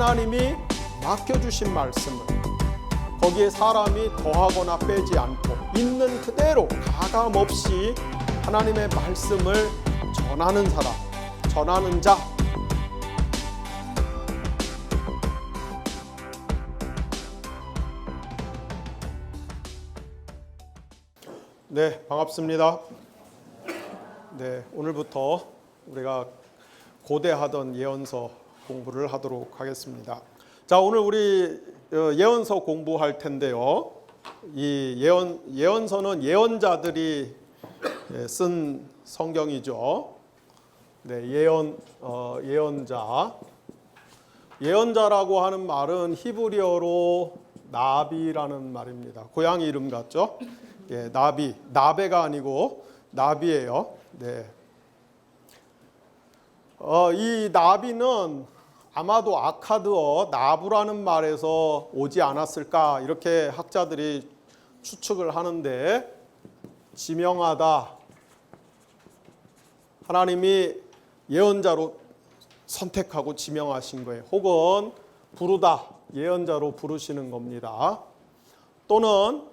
하나님이 맡겨주신 말씀을 거기에 사람이 더하거나 빼지 않고 있는 그대로 가감없이 하나님의 말씀을 전하는 사람, 전하는 자. 네, 반갑습니다. 네, 오늘부터 우리가 고대하던 예언서 공부를 하도록 하겠습니다. 자, 오늘 우리 예언서 공부할 텐데요. 이 예언서는 예언자들이 쓴 성경이죠. 네, 예언자. 예언자라고 하는 말은 히브리어로 나비라는 말입니다. 고양이 이름 같죠? 예, 나비. 나베가 아니고 나비예요. 네. 이 나비는 아마도 아카드어 나부라는 말에서 오지 않았을까 이렇게 학자들이 추측을 하는데, 지명하다, 하나님이 예언자로 선택하고 지명하신 거예요. 혹은 부르다, 예언자로 부르시는 겁니다. 또는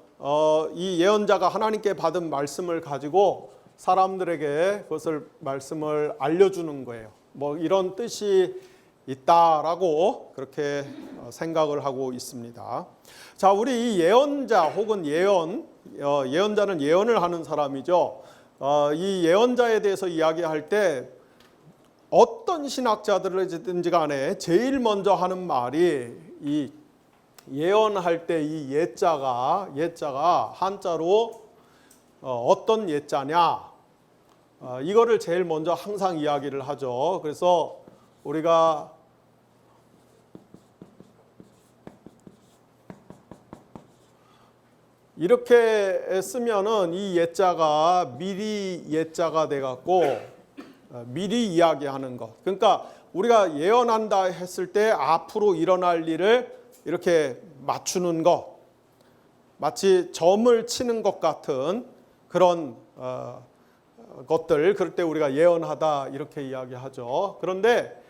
이 예언자가 하나님께 받은 말씀을 가지고 사람들에게 그것을 말씀을 알려주는 거예요. 뭐 이런 뜻이 있다라고 그렇게 생각을 하고 있습니다. 자, 우리 이 예언자 혹은 예언자는 예언을 하는 사람이죠. 이 예언자에 대해서 이야기할 때 어떤 신학자들이든지 간에 제일 먼저 하는 말이 이 예언할 때 이 예자가 한자로 어떤 예자냐, 이거를 제일 먼저 항상 이야기를 하죠. 그래서 우리가 이렇게 쓰면은 이 예자가 미리 예자가 돼 갖고 미리 이야기하는 것. 그러니까 우리가 예언한다 했을 때 앞으로 일어날 일을 이렇게 맞추는 것, 마치 점을 치는 것 같은 그런 것들, 그럴 때 우리가 예언하다 이렇게 이야기하죠. 그런데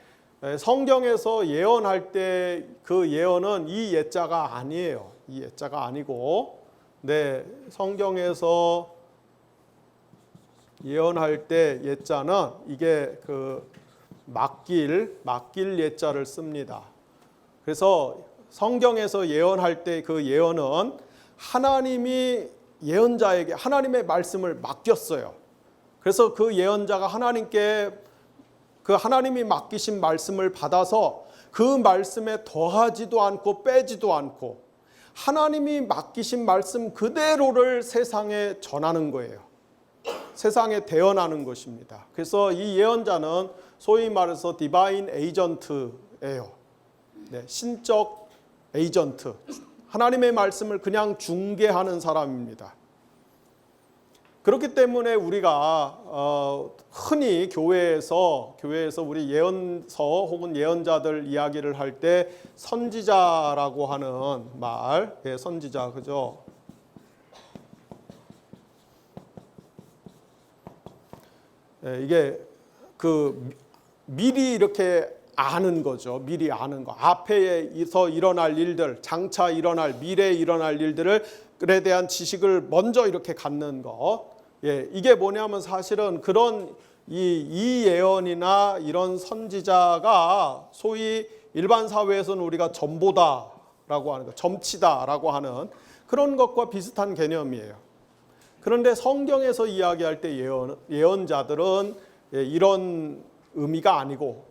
성경에서 예언할 때 그 예언은 이 예자가 아니에요. 이 예자가 아니고, 네, 성경에서 예언할 때 예자는 이게 그 맡길 예자를 씁니다. 그래서 성경에서 예언할 때 그 예언은 하나님이 예언자에게 하나님의 말씀을 맡겼어요. 그래서 그 예언자가 하나님께 그 하나님이 맡기신 말씀을 받아서 그 말씀에 더하지도 않고 빼지도 않고 하나님이 맡기신 말씀 그대로를 세상에 전하는 거예요. 세상에 대언하는 것입니다. 그래서 이 예언자는 소위 말해서 디바인 에이전트예요. 네, 신적 에이전트. 하나님의 말씀을 그냥 중개하는 사람입니다. 그렇기 때문에 우리가 흔히 교회에서 우리 예언서 혹은 예언자들 이야기를 할 때 선지자라고 하는 말, 예, 선지자, 그죠? 예, 이게 그 미리 이렇게 아는 거죠. 미리 아는 거. 앞에서 일어날 일들, 장차 일어날, 미래에 일어날 일들에 대한 지식을 먼저 이렇게 갖는 거. 예, 이게 뭐냐면 사실은 그런 이 예언이나 이런 선지자가 소위 일반 사회에서는 우리가 점보다라고 하는 거, 점치다라고 하는 그런 것과 비슷한 개념이에요. 그런데 성경에서 이야기할 때 예언자들은 이런 의미가 아니고,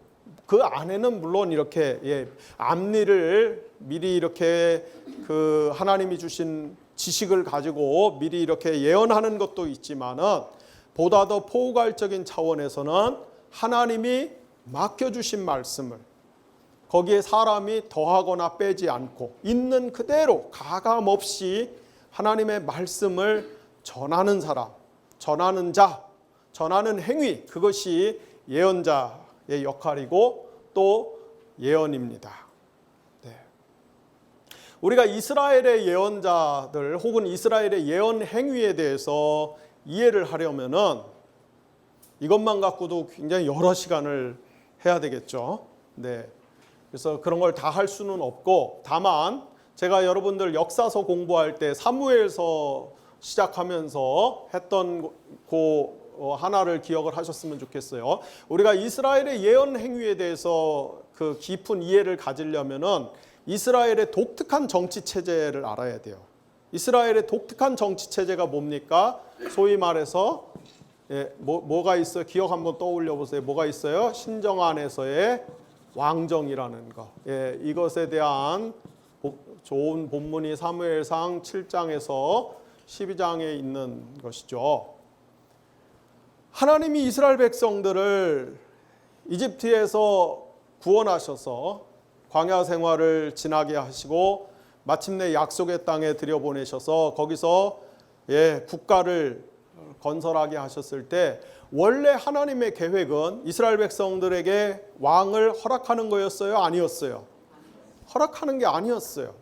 그 안에는 물론 이렇게 앞일을 미리 이렇게 그 하나님이 주신 지식을 가지고 미리 이렇게 예언하는 것도 있지만은, 보다 더 포괄적인 차원에서는 하나님이 맡겨주신 말씀을 거기에 사람이 더하거나 빼지 않고 있는 그대로 가감없이 하나님의 말씀을 전하는 사람, 전하는 자, 전하는 행위, 그것이 예언자의 역할이고 또 예언입니다. 네. 우리가 이스라엘의 예언자들 혹은 이스라엘의 예언 행위에 대해서 이해를 하려면은 이것만 갖고도 굉장히 여러 시간을 해야 되겠죠. 네. 그래서 그런 걸 다 할 수는 없고, 다만 제가 여러분들 역사서 공부할 때 사무엘서 시작하면서 했던 그 하나를 기억을 하셨으면 좋겠어요. 우리가 이스라엘의 예언 행위에 대해서 그 깊은 이해를 가지려면은 이스라엘의 독특한 정치 체제를 알아야 돼요. 이스라엘의 독특한 정치 체제가 뭡니까? 소위 말해서 뭐가 있어요? 기억 한번 떠올려 보세요. 뭐가 있어요? 신정 안에서의 왕정이라는 거. 이것에 대한 좋은 본문이 사무엘상 7장에서 12장에 있는 것이죠. 하나님이 이스라엘 백성들을 이집트에서 구원하셔서 광야 생활을 지나게 하시고 마침내 약속의 땅에 들여보내셔서 거기서 국가를 건설하게 하셨을 때 원래 하나님의 계획은 이스라엘 백성들에게 왕을 허락하는 거였어요? 아니었어요? 허락하는 게 아니었어요.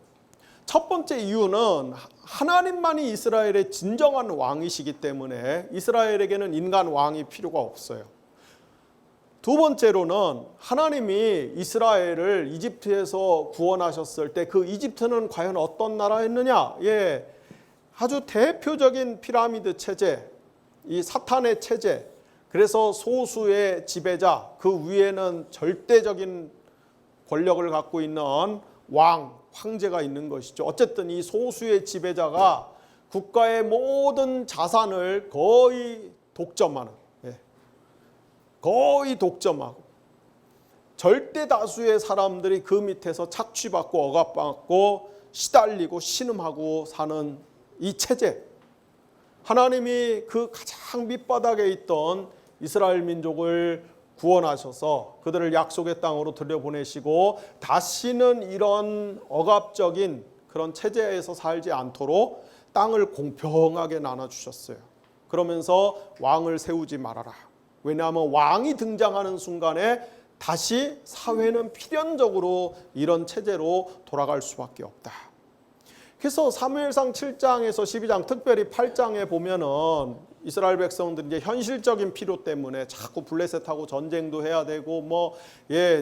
첫 번째 이유는 하나님만이 이스라엘의 진정한 왕이시기 때문에 이스라엘에게는 인간 왕이 필요가 없어요. 두 번째로는 하나님이 이스라엘을 이집트에서 구원하셨을 때 그 이집트는 과연 어떤 나라였느냐? 아주 대표적인 피라미드 체제, 이 사탄의 체제. 그래서 소수의 지배자, 그 위에는 절대적인 권력을 갖고 있는 황제가 있는 것이죠. 어쨌든 이 소수의 지배자가 국가의 모든 자산을 거의 독점하는, 절대 다수의 사람들이 그 밑에서 착취받고 억압받고 시달리고 신음하고 사는 이 체제. 하나님이 그 가장 밑바닥에 있던 이스라엘 민족을 구원하셔서 그들을 약속의 땅으로 들여보내시고 다시는 이런 억압적인 그런 체제에서 살지 않도록 땅을 공평하게 나눠주셨어요. 그러면서 왕을 세우지 말아라. 왜냐하면 왕이 등장하는 순간에 다시 사회는 필연적으로 이런 체제로 돌아갈 수밖에 없다. 그래서 사무엘상 7장에서 12장, 특별히 8장에 보면은 이스라엘 백성들이 이제 현실적인 필요 때문에 자꾸 블레셋하고 전쟁도 해야 되고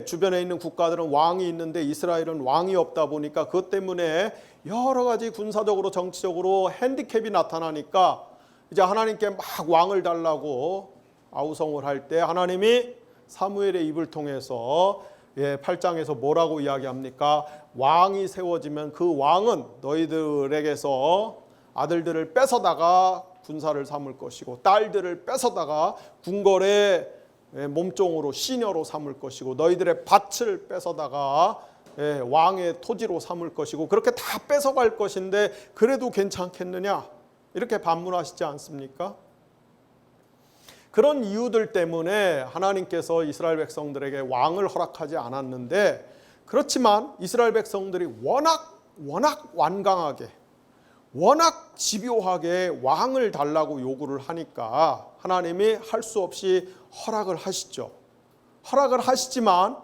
주변에 있는 국가들은 왕이 있는데 이스라엘은 왕이 없다 보니까 그것 때문에 여러 가지 군사적으로 정치적으로 핸디캡이 나타나니까 이제 하나님께 막 왕을 달라고 아우성을 할 때 하나님이 사무엘의 입을 통해서 8장에서 뭐라고 이야기합니까? 왕이 세워지면 그 왕은 너희들에게서 아들들을 뺏어다가 군사를 삼을 것이고 딸들을 뺏어다가 궁궐의 몸종으로 시녀로 삼을 것이고 너희들의 밭을 뺏어다가 왕의 토지로 삼을 것이고 그렇게 다 뺏어갈 것인데 그래도 괜찮겠느냐? 이렇게 반문하시지 않습니까? 그런 이유들 때문에 하나님께서 이스라엘 백성들에게 왕을 허락하지 않았는데 그렇지만 이스라엘 백성들이 워낙 완강하게 워낙 집요하게 왕을 달라고 요구를 하니까 하나님이 할 수 없이 허락을 하시죠. 허락을 하시지만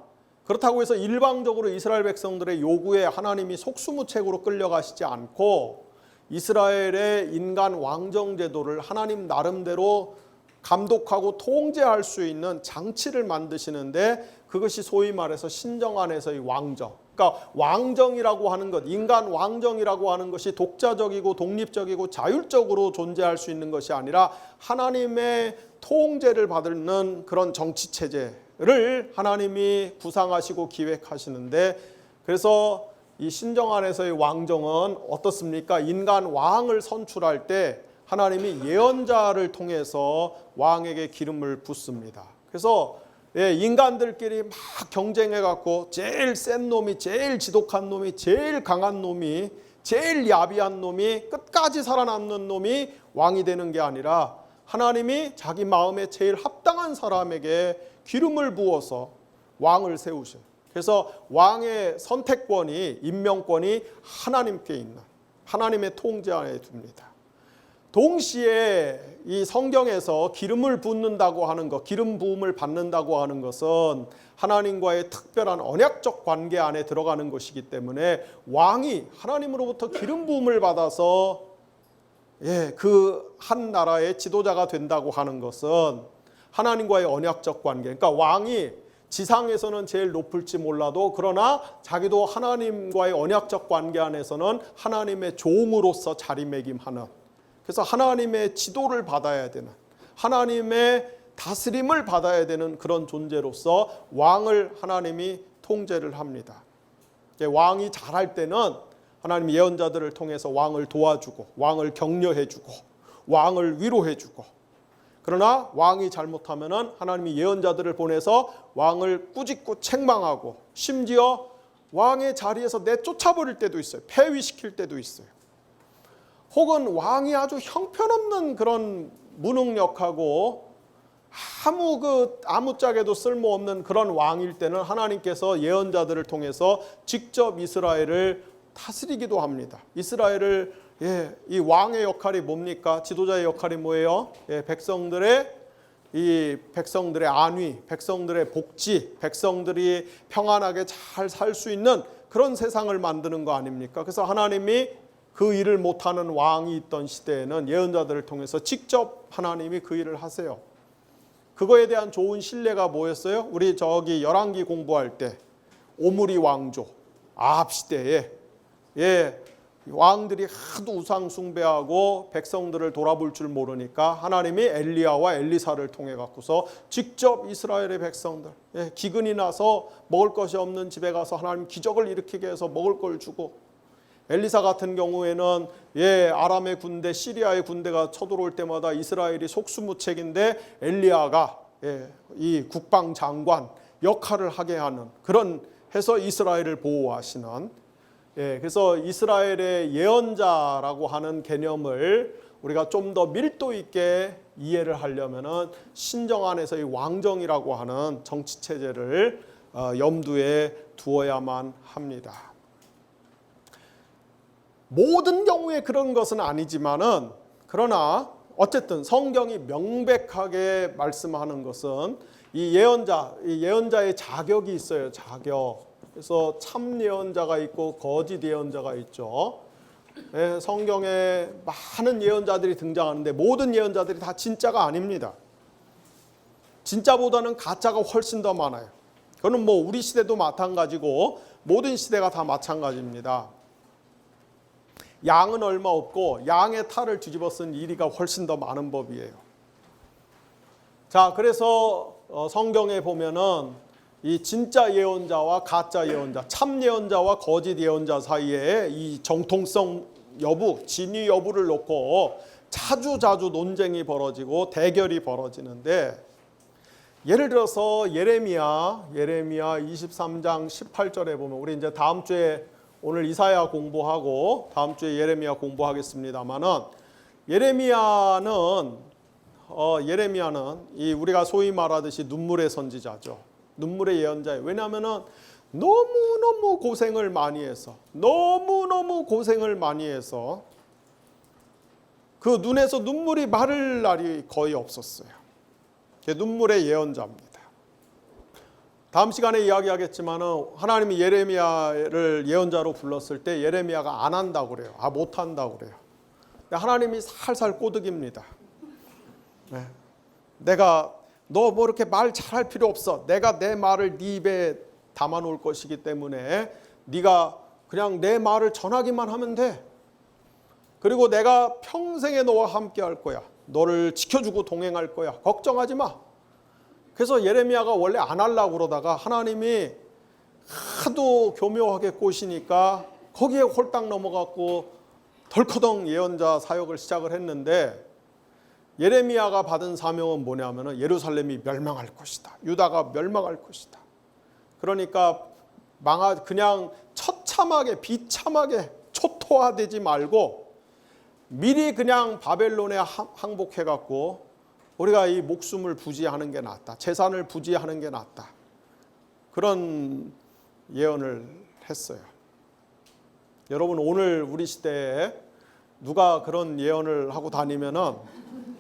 그렇다고 해서 일방적으로 이스라엘 백성들의 요구에 하나님이 속수무책으로 끌려가시지 않고 이스라엘의 인간 왕정 제도를 하나님 나름대로 감독하고 통제할 수 있는 장치를 만드시는데 그것이 소위 말해서 신정 안에서의 왕정. 그러니까 왕정이라고 하는 것, 인간 왕정이라고 하는 것이 독자적이고 독립적이고 자율적으로 존재할 수 있는 것이 아니라 하나님의 통제를 받는 그런 정치 체제를 하나님이 구상하시고 기획하시는데 그래서 이 신정 안에서의 왕정은 어떻습니까? 인간 왕을 선출할 때 하나님이 예언자를 통해서 왕에게 기름을 붓습니다. 그래서 인간들끼리 막 경쟁해갖고 제일 센 놈이, 제일 지독한 놈이, 제일 강한 놈이, 제일 야비한 놈이, 끝까지 살아남는 놈이 왕이 되는 게 아니라 하나님이 자기 마음에 제일 합당한 사람에게 기름을 부어서 왕을 세우셔요. 그래서 왕의 선택권이, 임명권이 하나님께 있는 하나님의 통제 안에 둡니다. 동시에 이 성경에서 기름을 붓는다고 하는 것, 기름 부음을 받는다고 하는 것은 하나님과의 특별한 언약적 관계 안에 들어가는 것이기 때문에 왕이 하나님으로부터 기름 부음을 받아서 그 한 나라의 지도자가 된다고 하는 것은 하나님과의 언약적 관계, 그러니까 왕이 지상에서는 제일 높을지 몰라도 그러나 자기도 하나님과의 언약적 관계 안에서는 하나님의 종으로서 자리매김하는, 그래서 하나님의 지도를 받아야 되는, 하나님의 다스림을 받아야 되는 그런 존재로서 왕을 하나님이 통제를 합니다. 왕이 잘할 때는 하나님 예언자들을 통해서 왕을 도와주고 왕을 격려해주고 왕을 위로해주고, 그러나 왕이 잘못하면은 하나님이 예언자들을 보내서 왕을 꾸짖고 책망하고 심지어 왕의 자리에서 내쫓아버릴 때도 있어요. 폐위시킬 때도 있어요. 혹은 왕이 아주 형편없는 그런 무능력하고 아무짝에도 쓸모없는 그런 왕일 때는 하나님께서 예언자들을 통해서 직접 이스라엘을 다스리기도 합니다. 이스라엘을, 이 왕의 역할이 뭡니까? 지도자의 역할이 뭐예요? 백성들의 안위, 백성들의 복지, 백성들이 평안하게 잘 살 수 있는 그런 세상을 만드는 거 아닙니까? 그래서 하나님이 그 일을 못하는 왕이 있던 시대에는 예언자들을 통해서 직접 하나님이 그 일을 하세요. 그거에 대한 좋은 신뢰가 뭐였어요? 우리 저기 열왕기 공부할 때 오므리 왕조 아합 시대에 왕들이 하도 우상 숭배하고 백성들을 돌아볼 줄 모르니까 하나님이 엘리야와 엘리사를 통해 갖고서 직접 이스라엘의 백성들, 기근이 나서 먹을 것이 없는 집에 가서 하나님 기적을 일으키게 해서 먹을 걸 주고, 엘리사 같은 경우에는 아람의 군대, 시리아의 군대가 쳐들어올 때마다 이스라엘이 속수무책인데 엘리야가 이 국방장관 역할을 하게 하는, 그런 해서 이스라엘을 보호하시는, 그래서 이스라엘의 예언자라고 하는 개념을 우리가 좀 더 밀도 있게 이해를 하려면은 신정 안에서 이 왕정이라고 하는 정치 체제를 염두에 두어야만 합니다. 모든 경우에 그런 것은 아니지만은, 그러나 어쨌든 성경이 명백하게 말씀하는 것은 이 예언자의 자격이 있어요. 자격. 그래서 참 예언자가 있고 거짓 예언자가 있죠. 성경에 많은 예언자들이 등장하는데 모든 예언자들이 다 진짜가 아닙니다. 진짜보다는 가짜가 훨씬 더 많아요. 그거는 뭐 우리 시대도 마찬가지고 모든 시대가 다 마찬가지입니다. 양은 얼마 없고 양의 탈을 뒤집어 쓴 이리가 훨씬 더 많은 법이에요. 자, 그래서 성경에 보면은 이 진짜 예언자와 가짜 예언자, 참 예언자와 거짓 예언자 사이에 이 정통성 여부, 진위 여부를 놓고 자주 논쟁이 벌어지고 대결이 벌어지는데, 예를 들어서 예레미야 23장 18절에 보면, 우리 이제 다음 주에 오늘 이사야 공부하고 다음 주에 예레미야 공부하겠습니다만은, 예레미야는 이 우리가 소위 말하듯이 눈물의 선지자죠. 눈물의 예언자예요. 왜냐하면은 너무너무 고생을 많이 해서 그 눈에서 눈물이 마를 날이 거의 없었어요. 눈물의 예언자입니다. 다음 시간에 이야기하겠지만은 하나님이 예레미야를 예언자로 불렀을 때 예레미야가 안 한다고 그래요. 못한다고 그래요. 하나님이 살살 꼬드깁니다. 내가 너 뭐 이렇게 말 잘할 필요 없어. 내가 내 말을 네 입에 담아 놓을 것이기 때문에 네가 그냥 내 말을 전하기만 하면 돼. 그리고 내가 평생에 너와 함께 할 거야. 너를 지켜주고 동행할 거야. 걱정하지 마. 그래서 예레미야가 원래 안 하려고 그러다가 하나님이 하도 교묘하게 꼬시니까 거기에 홀딱 넘어갔고 덜커덩 예언자 사역을 시작을 했는데, 예레미야가 받은 사명은 뭐냐면은 예루살렘이 멸망할 것이다. 유다가 멸망할 것이다. 그러니까 그냥 처참하게 비참하게 초토화되지 말고 미리 그냥 바벨론에 항복해 갖고 우리가 이 목숨을 부지하는 게 낫다. 재산을 부지하는 게 낫다. 그런 예언을 했어요. 여러분, 오늘 우리 시대에 누가 그런 예언을 하고 다니면은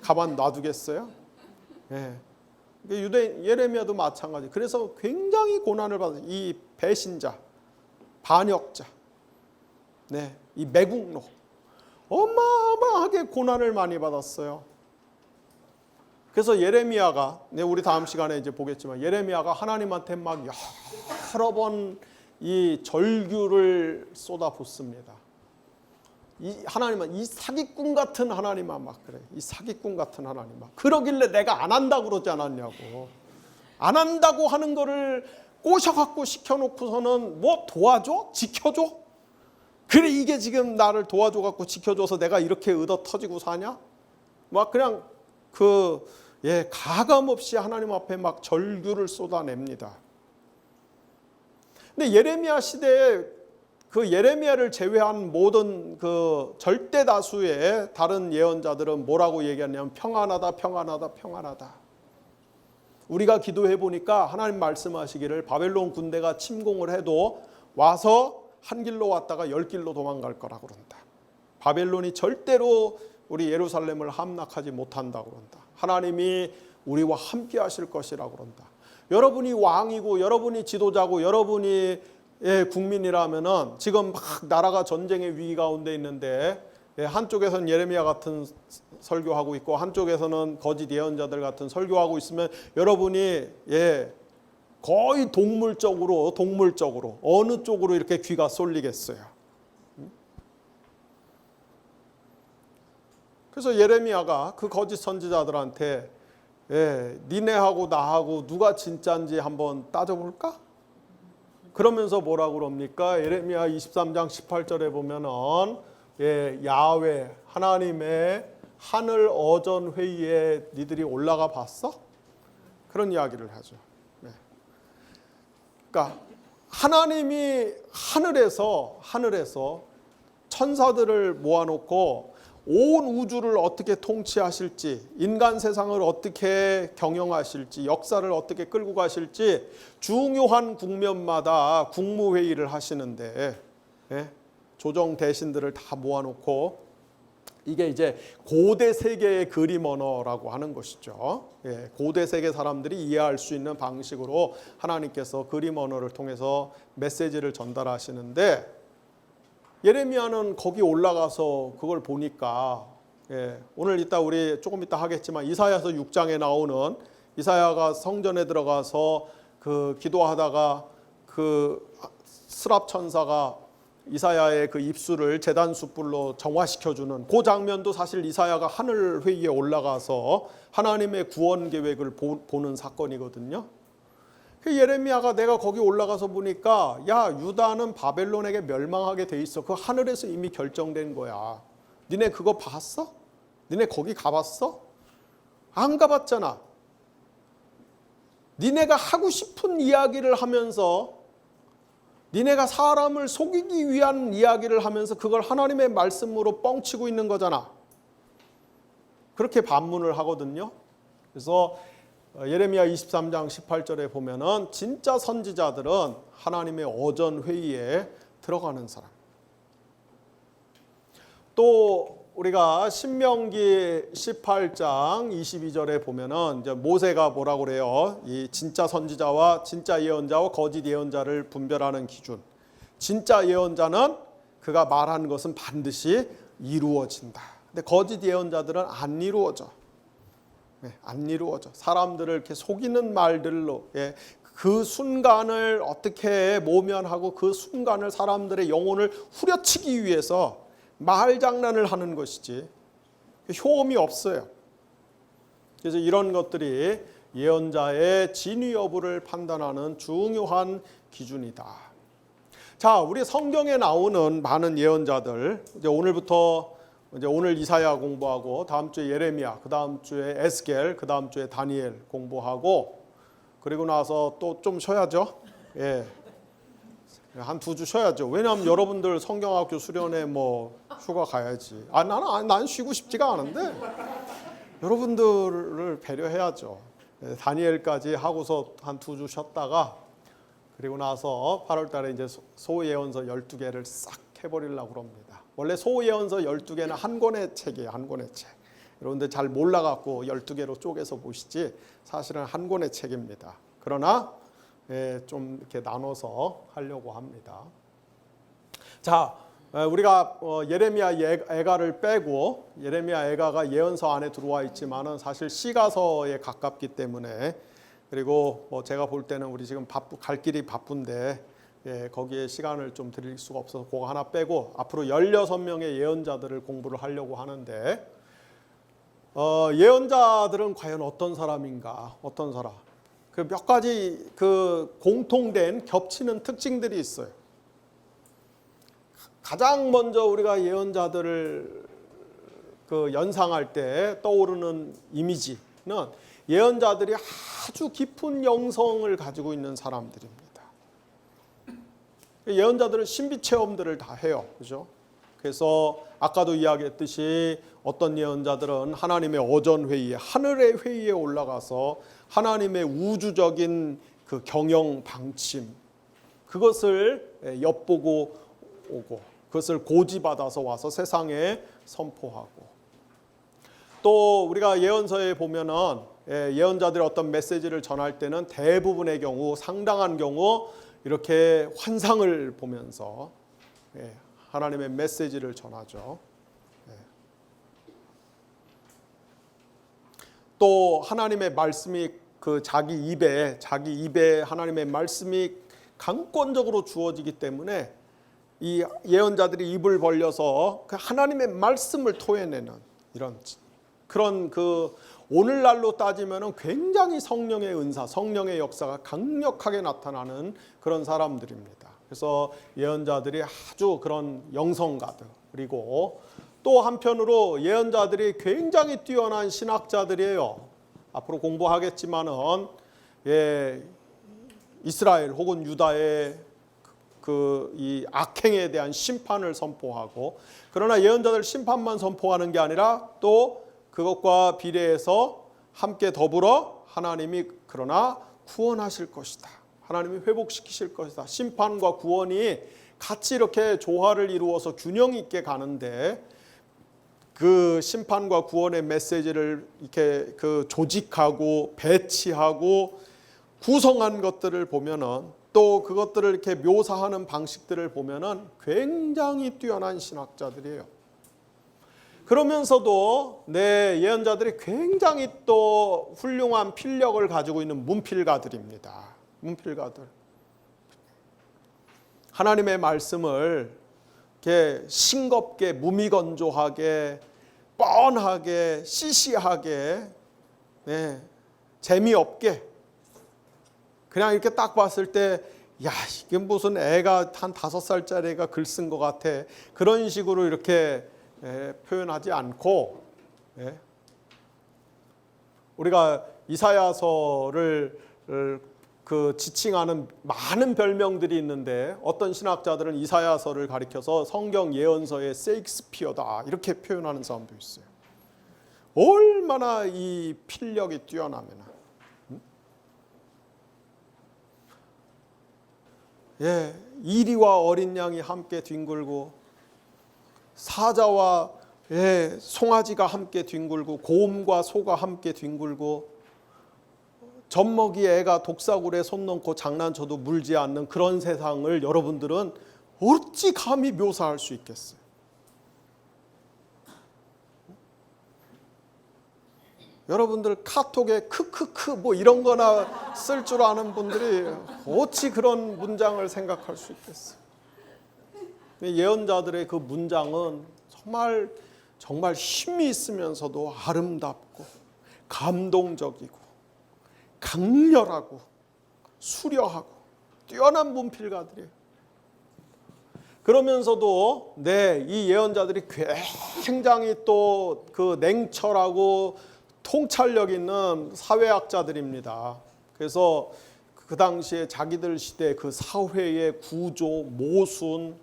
가만 놔두겠어요? 예레미야도 마찬가지. 그래서 굉장히 고난을 받았어요. 이 배신자, 반역자, 이 매국노, 어마어마하게 고난을 많이 받았어요. 그래서 예레미야가, 우리 다음 시간에 이제 보겠지만, 예레미야가 하나님한테 막 여러 번 이 절규를 쏟아붓습니다. 이 하나님은 이 사기꾼 같은 하나님아, 막 그래. 이 사기꾼 같은 하나님아. 그러길래 내가 안 한다고 그러지 않았냐고. 안 한다고 하는 거를 꼬셔갖고 시켜놓고서는 뭐 도와줘? 지켜줘? 그래, 이게 지금 나를 도와줘갖고 지켜줘서 내가 이렇게 얻어 터지고 사냐? 막 그냥 가감 없이 하나님 앞에 막 절규를 쏟아냅니다. 근데 예레미야 시대에 그 예레미야를 제외한 모든 그 절대 다수의 다른 예언자들은 뭐라고 얘기하냐면 평안하다, 평안하다, 평안하다. 우리가 기도해 보니까 하나님 말씀하시기를 바벨론 군대가 침공을 해도 와서 한 길로 왔다가 10길로 도망갈 거라고 그런다. 바벨론이 절대로 우리 예루살렘을 함락하지 못한다고 그런다. 하나님이 우리와 함께 하실 것이라고 그런다. 여러분이 왕이고 여러분이 지도자고 여러분이 국민이라면은 지금 막 나라가 전쟁의 위기 가운데 있는데 한쪽에서는 예레미야 같은 설교하고 있고 한쪽에서는 거짓 예언자들 같은 설교하고 있으면 여러분이 거의 동물적으로 어느 쪽으로 이렇게 귀가 쏠리겠어요. 그래서 예레미야가 그 거짓 선지자들한테 니네하고 나하고 누가 진짜인지 한번 따져볼까? 그러면서 뭐라고 그럽니까? 예레미야 23장 18절에 보면은 야훼 하나님의 하늘 어전 회의에 니들이 올라가 봤어? 그런 이야기를 하죠. 그러니까 하나님이 하늘에서 천사들을 모아놓고 온 우주를 어떻게 통치하실지, 인간 세상을 어떻게 경영하실지, 역사를 어떻게 끌고 가실지 중요한 국면마다 국무회의를 하시는데 조정 대신들을 다 모아놓고 이게 이제 고대 세계의 그림 언어라고 하는 것이죠. 고대 세계 사람들이 이해할 수 있는 방식으로 하나님께서 그림 언어를 통해서 메시지를 전달하시는데 예레미야는 거기 올라가서 그걸 보니까 오늘 우리 조금 이따 하겠지만 이사야서 6장에 나오는 이사야가 성전에 들어가서 그 기도하다가 그 스랍 천사가 이사야의 그 입술을 제단 숯불로 정화시켜주는 그 장면도 사실 이사야가 하늘 회의에 올라가서 하나님의 구원 계획을 보는 사건이거든요. 그 예레미야가 내가 거기 올라가서 보니까 야, 유다는 바벨론에게 멸망하게 돼 있어. 그 하늘에서 이미 결정된 거야. 니네 그거 봤어? 니네 거기 가봤어? 안 가봤잖아. 니네가 하고 싶은 이야기를 하면서 니네가 사람을 속이기 위한 이야기를 하면서 그걸 하나님의 말씀으로 뻥치고 있는 거잖아. 그렇게 반문을 하거든요. 그래서 예레미야 23장 18절에 보면은 진짜 선지자들은 하나님의 어전 회의에 들어가는 사람. 또 우리가 신명기 18장 22절에 보면은 이제 모세가 뭐라고 그래요? 이 진짜 선지자와 진짜 예언자와 거짓 예언자를 분별하는 기준. 진짜 예언자는 그가 말한 것은 반드시 이루어진다. 근데 거짓 예언자들은 안 이루어져. 안 이루어져. 사람들을 이렇게 속이는 말들로 그 순간을 어떻게 모면하고 그 순간을 사람들의 영혼을 후려치기 위해서 말장난을 하는 것이지 효험이 없어요. 그래서 이런 것들이 예언자의 진위 여부를 판단하는 중요한 기준이다. 자, 우리 성경에 나오는 많은 예언자들 이제 오늘 이사야 공부하고 다음 주에 예레미야, 그 다음 주에 에스겔, 그 다음 주에 다니엘 공부하고 그리고 나서 또 좀 쉬어야죠. 한 2주 쉬어야죠. 왜냐하면 여러분들 성경학교 수련회 뭐 휴가 가야지. 난 쉬고 싶지가 않은데 여러분들을 배려해야죠. 다니엘까지 하고서 한 2주 쉬었다가 그리고 나서 8월 달에 이제 소예언서 12개를 싹 해버리려고 합니다. 원래 소예언서 12개는 한 권의 책이에요. 한 권의 책. 여러분들 잘 몰라갖고 12개로 쪼개서 보시지 사실은 한 권의 책입니다. 그러나 좀 이렇게 나눠서 하려고 합니다. 자, 우리가 예레미야 애가를 빼고 예레미야 애가가 예언서 안에 들어와 있지만은 사실 시가서에 가깝기 때문에 그리고 제가 볼 때는 우리 지금 갈 길이 바쁜데 거기에 시간을 좀 드릴 수가 없어서 그거 하나 빼고 앞으로 16명의 예언자들을 공부를 하려고 하는데 예언자들은 과연 어떤 사람인가? 어떤 사람? 그 몇 가지 그 공통된 겹치는 특징들이 있어요. 가장 먼저 우리가 예언자들을 그 연상할 때 떠오르는 이미지는 예언자들이 아주 깊은 영성을 가지고 있는 사람들입니다. 예언자들은 신비 체험들을 다 해요. 그죠? 그래서 아까도 이야기했듯이 어떤 예언자들은 하나님의 어전 회의에, 하늘의 회의에 올라가서 하나님의 우주적인 그 경영 방침, 그것을 엿보고 오고 그것을 고지받아서 와서 세상에 선포하고, 또 우리가 예언서에 보면은 예언자들이 어떤 메시지를 전할 때는 대부분의 경우, 상당한 경우 이렇게 환상을 보면서 하나님의 메시지를 전하죠. 또 하나님의 말씀이 그 자기 입에 하나님의 말씀이 강권적으로 주어지기 때문에 이 예언자들이 입을 벌려서 그 하나님의 말씀을 토해내는 이런 그런 그 오늘날로 따지면은 굉장히 성령의 은사, 성령의 역사가 강력하게 나타나는 그런 사람들입니다. 그래서 예언자들이 아주 그런 영성가들, 그리고 또 한편으로 예언자들이 굉장히 뛰어난 신학자들이에요. 앞으로 공부하겠지만은 이스라엘 혹은 유다의 이 악행에 대한 심판을 선포하고, 그러나 예언자들 심판만 선포하는 게 아니라 또 그것과 비례해서 함께 더불어 하나님이 그러나 구원하실 것이다, 하나님이 회복시키실 것이다, 심판과 구원이 같이 이렇게 조화를 이루어서 균형 있게 가는데, 그 심판과 구원의 메시지를 이렇게 그 조직하고 배치하고 구성한 것들을 보면은, 또 그것들을 이렇게 묘사하는 방식들을 보면은 굉장히 뛰어난 신학자들이에요. 그러면서도 예언자들이 굉장히 또 훌륭한 필력을 가지고 있는 문필가들입니다. 문필가들. 하나님의 말씀을 이렇게 싱겁게, 무미건조하게, 뻔하게, 시시하게, 재미없게, 그냥 이렇게 딱 봤을 때, 야, 이게 무슨 애가 한 5살짜리 애가 글 쓴 것 같아, 그런 식으로 이렇게 표현하지 않고, 우리가 이사야서를 그 지칭하는 많은 별명들이 있는데, 어떤 신학자들은 이사야서를 가리켜서 성경 예언서의 세익스피어다 이렇게 표현하는 사람도 있어요. 얼마나 이 필력이 뛰어나면, 이리와 어린 양이 함께 뒹굴고, 사자와 송아지가 함께 뒹굴고, 곰과 소가 함께 뒹굴고, 젖먹이 애가 독사굴에 손 넣고 장난쳐도 물지 않는 그런 세상을 여러분들은 어찌 감히 묘사할 수 있겠어요? 여러분들 카톡에 크크크 뭐 이런 거나 쓸 줄 아는 분들이 어찌 그런 문장을 생각할 수 있겠어요? 예언자들의 그 문장은 정말 힘이 있으면서도 아름답고 감동적이고 강렬하고 수려하고 뛰어난 문필가들이에요. 그러면서도 이 예언자들이 굉장히 또 그 냉철하고 통찰력 있는 사회학자들입니다. 그래서 그 당시에 자기들 시대 그 사회의 구조, 모순,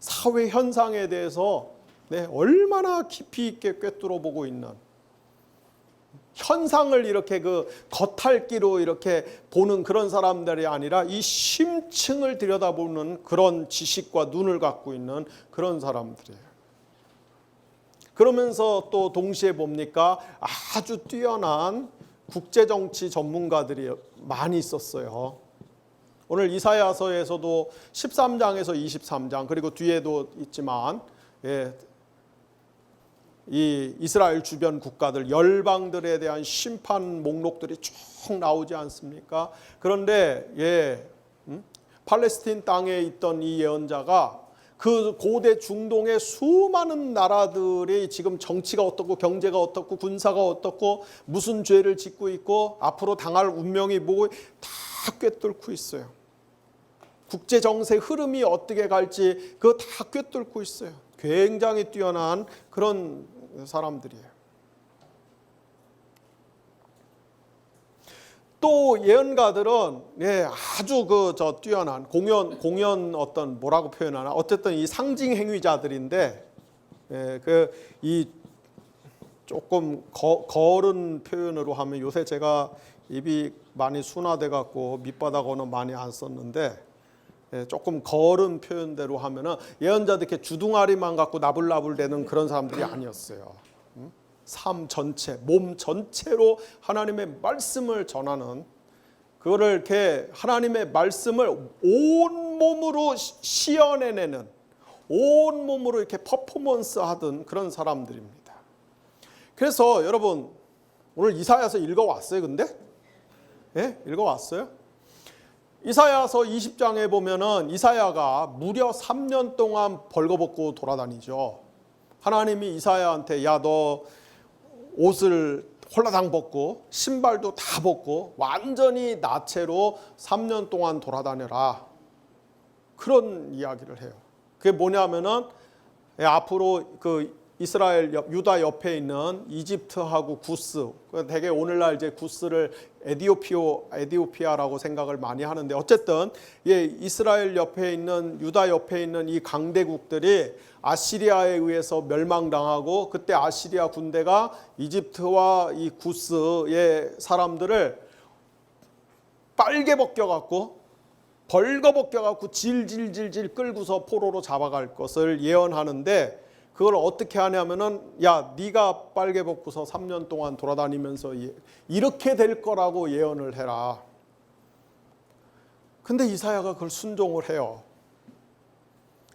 사회 현상에 대해서 얼마나 깊이 있게 꿰뚫어 보고 있는, 현상을 이렇게 그 겉핥기로 이렇게 보는 그런 사람들이 아니라 이 심층을 들여다보는 그런 지식과 눈을 갖고 있는 그런 사람들이에요. 그러면서 또 동시에 봅니까? 아주 뛰어난 국제정치 전문가들이 많이 있었어요. 오늘 이사야서에서도 13장에서 23장 그리고 뒤에도 있지만 이 이스라엘 주변 국가들 열방들에 대한 심판 목록들이 쭉 나오지 않습니까? 그런데 팔레스틴 땅에 있던 이 예언자가 그 고대 중동의 수많은 나라들이 지금 정치가 어떻고 경제가 어떻고 군사가 어떻고 무슨 죄를 짓고 있고 앞으로 당할 운명이 뭐고 다 꿰뚫고 있어요. 국제 정세 흐름이 어떻게 갈지 그거 다 꿰뚫고 있어요. 굉장히 뛰어난 그런 사람들이에요. 또 예언가들은 아주 뛰어난 공연 어떤 뭐라고 표현하나 어쨌든 이 상징 행위자들인데 이 조금 거른 표현으로 하면 요새 제가 입이 많이 순화돼 갖고 밑바닥 언어 많이 안 썼는데 조금 거른 표현대로 하면은 예언자들 이렇게 주둥아리만 갖고 나불나불 대는 그런 사람들이 아니었어요. 삶 전체, 몸 전체로 하나님의 말씀을 전하는 그거를 이렇게 하나님의 말씀을 온 몸으로 시연해내는 온 몸으로 이렇게 퍼포먼스 하던 그런 사람들입니다. 그래서 여러분 오늘 이사야서 읽어왔어요, 근데? 읽어왔어요? 이사야서 20장에 보면은 이사야가 무려 3년 동안 벌거벗고 돌아다니죠. 하나님이 이사야한테 야, 너 옷을 홀라당 벗고 신발도 다 벗고 완전히 나체로 3년 동안 돌아다녀라. 그런 이야기를 해요. 그게 뭐냐면은 앞으로 그 이스라엘 유다 옆에 있는 이집트하고 구스, 되게 오늘날 이제 구스를 에디오피아라고 생각을 많이 하는데 어쨌든 이스라엘 옆에 있는 유다 옆에 있는 이 강대국들이 아시리아에 의해서 멸망당하고 그때 아시리아 군대가 이집트와 이 구스의 사람들을 빨개 벗겨갖고 벌거벗겨갖고 질질질질 끌고서 포로로 잡아갈 것을 예언하는데 그걸 어떻게 하냐면은 야, 네가 빨개 벗고서 3년 동안 돌아다니면서 이렇게 될 거라고 예언을 해라. 근데 이사야가 그걸 순종을 해요.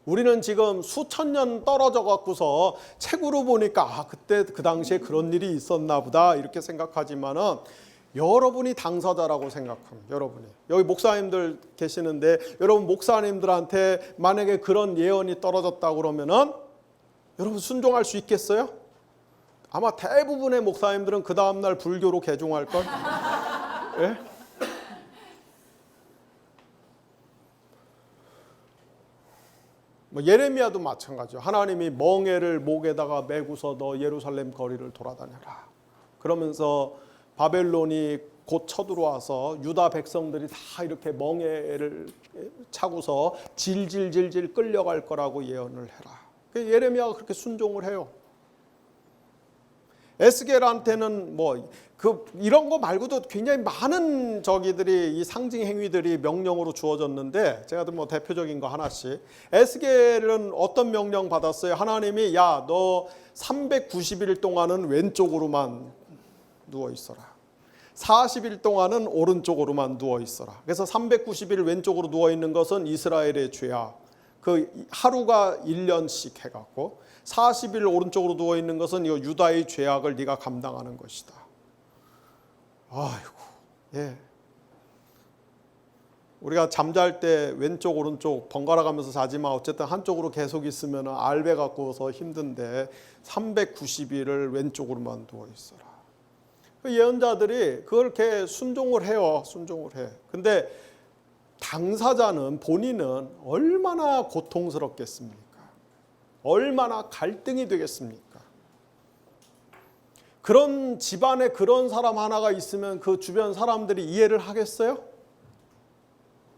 우리는 지금 수천 년 떨어져 갖고서 책으로 보니까 그때 그 당시에 그런 일이 있었나 보다 이렇게 생각하지만은 여러분이 당사자라고 생각합니다. 여러분이 여기 목사님들 계시는데 여러분 목사님들한테 만약에 그런 예언이 떨어졌다고 그러면은 여러분 순종할 수 있겠어요? 아마 대부분의 목사님들은 그 다음날 불교로 개종할걸? 예? 예레미야도 마찬가지죠. 하나님이 멍에를 목에다가 메고서 너 예루살렘 거리를 돌아다녀라. 그러면서 바벨론이 곧 쳐들어와서 유다 백성들이 다 이렇게 멍에를 차고서 질질질질 끌려갈 거라고 예언을 해라. 예레미야가 그렇게 순종을 해요. 에스겔한테는 이런 거 말고도 굉장히 많은 이 상징 행위들이 명령으로 주어졌는데 제가 대표적인 거 하나씩. 에스겔은 어떤 명령 받았어요? 하나님이 야, 너 390일 동안은 왼쪽으로만 누워 있어라. 40일 동안은 오른쪽으로만 누워 있어라. 그래서 390일 왼쪽으로 누워 있는 것은 이스라엘의 죄야. 그 하루가 1년씩 해갖고 40일 오른쪽으로 누워 있는 것은 이 유다의 죄악을 네가 감당하는 것이다. 아이고, 우리가 잠잘 때 왼쪽 오른쪽 번갈아 가면서 자지만 어쨌든 한쪽으로 계속 있으면 알배 갖고서 힘든데 390일을 왼쪽으로만 누워 있어라. 예언자들이 그걸 이렇게 순종을 해요. 순종을 해. 근데 당사자는 본인은 얼마나 고통스럽겠습니까? 얼마나 갈등이 되겠습니까? 그런 집안에 그런 사람 하나가 있으면 그 주변 사람들이 이해를 하겠어요?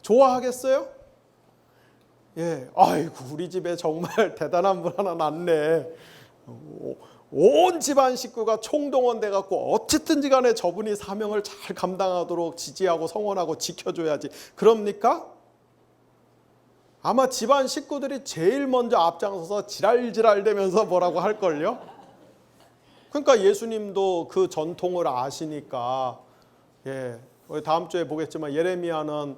좋아하겠어요? 아이고 우리 집에 정말 대단한 분 하나 낳네. 온 집안 식구가 총동원돼 갖고 어쨌든지 간에 저분이 사명을 잘 감당하도록 지지하고 성원하고 지켜줘야지. 그럽니까? 아마 집안 식구들이 제일 먼저 앞장서서 지랄지랄대면서 뭐라고 할걸요? 그러니까 예수님도 그 전통을 아시니까 다음 주에 보겠지만 예레미야는